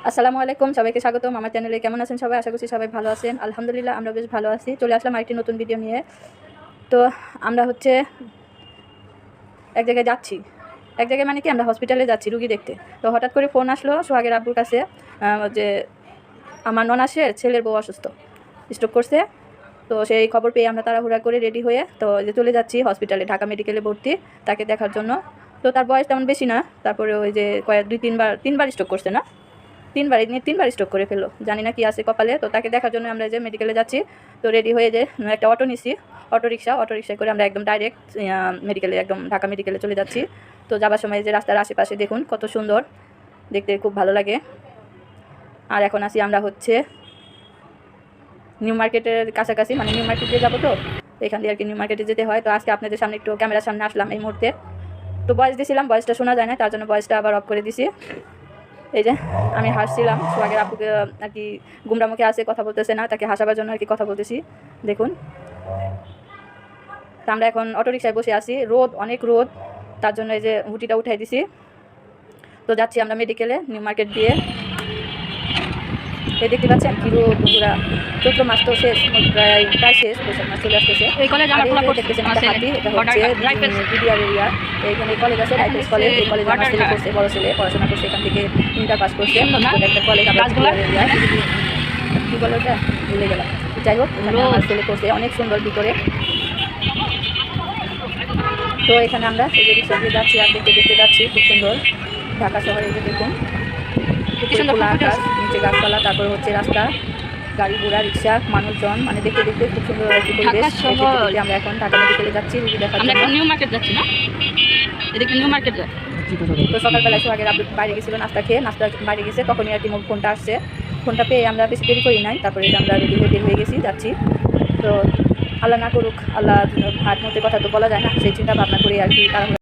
আসসালামু আলাইকুম, সবাইকে স্বাগতম আমার চ্যানেলে। কেমন আছেন সবাই? আশা করছি সবাই ভালো আছেন। আলহামদুলিল্লাহ আমরা বেশ ভালো আছি। চলে আসলাম আরেকটি নতুন ভিডিও নিয়ে। তো আমরা এক জায়গায় যাচ্ছি। এক জায়গায় মানে কি, আমরা হসপিটালে যাচ্ছি রুগী দেখতে। তো হঠাৎ করে ফোন আসলো সোহাগের আব্বুর কাছে যে আমার ননাসের ছেলের বউ অসুস্থ, স্ট্রোক করছে। তো সেই খবর পেয়ে আমরা তাড়াহুড়া করে রেডি হয়ে তো যে চলে যাচ্ছি হসপিটালে, ঢাকা মেডিকেলে ভর্তি তাকে দেখার জন্য। তো তার বয়স তেমন বেশি না, তারপরে ওই যে তিনবার স্ট্রোক করছে না, তিনবার স্ট্রোক করে ফেললো। জানি না কি আছে কপালে। তো তাকে দেখার জন্য আমরা যে মেডিকেলে যাচ্ছি। তো রেডি হয়ে যে একটা অটো নিছি, অটো রিক্সায় করে আমরা একদম ডাইরেক্ট মেডিকেলে, একদম ঢাকা মেডিকেলে চলে যাচ্ছি। তো যাবার সময় যে রাস্তার আশেপাশে দেখুন কত সুন্দর, দেখতে খুব ভালো লাগে। আর এখন আসি আমরা নিউ মার্কেটের কাছাকাছি, মানে নিউ মার্কেট দিয়ে যাবো। তো এখান দিয়ে আর কি নিউ মার্কেটে যেতে হয়। তো আজকে আপনাদের সামনে একটু ক্যামেরার সামনে আসলাম এই মুহূর্তে। তো ভয়েস দিয়েছিলাম, ভয়েসটা শোনা যায় না, তার জন্য ভয়েসটা আবার অফ করে দিছি। এই যে আমি হাসছিলাম, সোহাগের আপুকে আর কি গুমরা মুখে আছে, কথা বলতেছে না, তাকে হাসাবার জন্য আর কি কথা বলতেছি। দেখুন, তা আমরা এখন অটোরিকশায় বসে আছি, রোদ, অনেক রোদ, তার জন্য এই যে হুটিটা উঠাই দিছি। তো যাচ্ছি আমরা মেডিকেলে নিউ মার্কেট দিয়ে। এই দেখতে পাচ্ছেন কি রোদ বন্ধুরা। চৈত্র মাস তো শেষ, প্রায় শেষ, বৈশাখ মাস চলে আসতেছে। দেখতেছেন একটা হাতি, এটা হচ্ছে বিডিআর এরিয়া। এইখানে কলেজ আছে, রাইফেলস কলেজ। এই কলেজে আমার ছেলে পড়ছে, বড় ছেলে পড়াশোনা করছে, এখান থেকে ইন্টার পাস করছে। একটা কলেজ বিডিআর এরিয়া, কী বলে ওটা ভুলে গেলাম। যাই হোক, এখানে আমার ছেলে পড়ছে, অনেক সুন্দর ভিতরে। তো এখানে আমরা এই যে রিক্সা দিয়ে যাচ্ছি আর দেখতে যাচ্ছি, খুব সুন্দর ঢাকা শহরে। যে দেখুন খোলা আকাশ, নিচে গাছপালা, তারপরে হচ্ছে রাস্তা, গাড়ি ঘোড়া, রিক্সা, মানুষজন, মানে দেখতে খুব সুন্দর একটি পরিবেশ। আমরা এখন ঢাকা মেডিকেলে যাচ্ছি রুগী দেখার জন্য। নিউ মার্কেট যাচ্ছি না, এদিকে নিউ মার্কেট যায়। তো সকালবেলায় সোহাগের আব্বু বাইরে গেছিলো নাস্তা খেয়ে, নাস্তা বাইরে গেছে, তখনই আর কি ফোনটা আসছে। ফোনটা পেয়ে আমরা বেশি দেরি করি নাই, তারপরে আমরা রেডি হয়ে গেছি, যাচ্ছি। তো আল্লাহ না করুক, আল্লাহ হাত মধ্যে কথা তো বলা যায় না, সেই চিন্তা ভাবনা করি আর কি।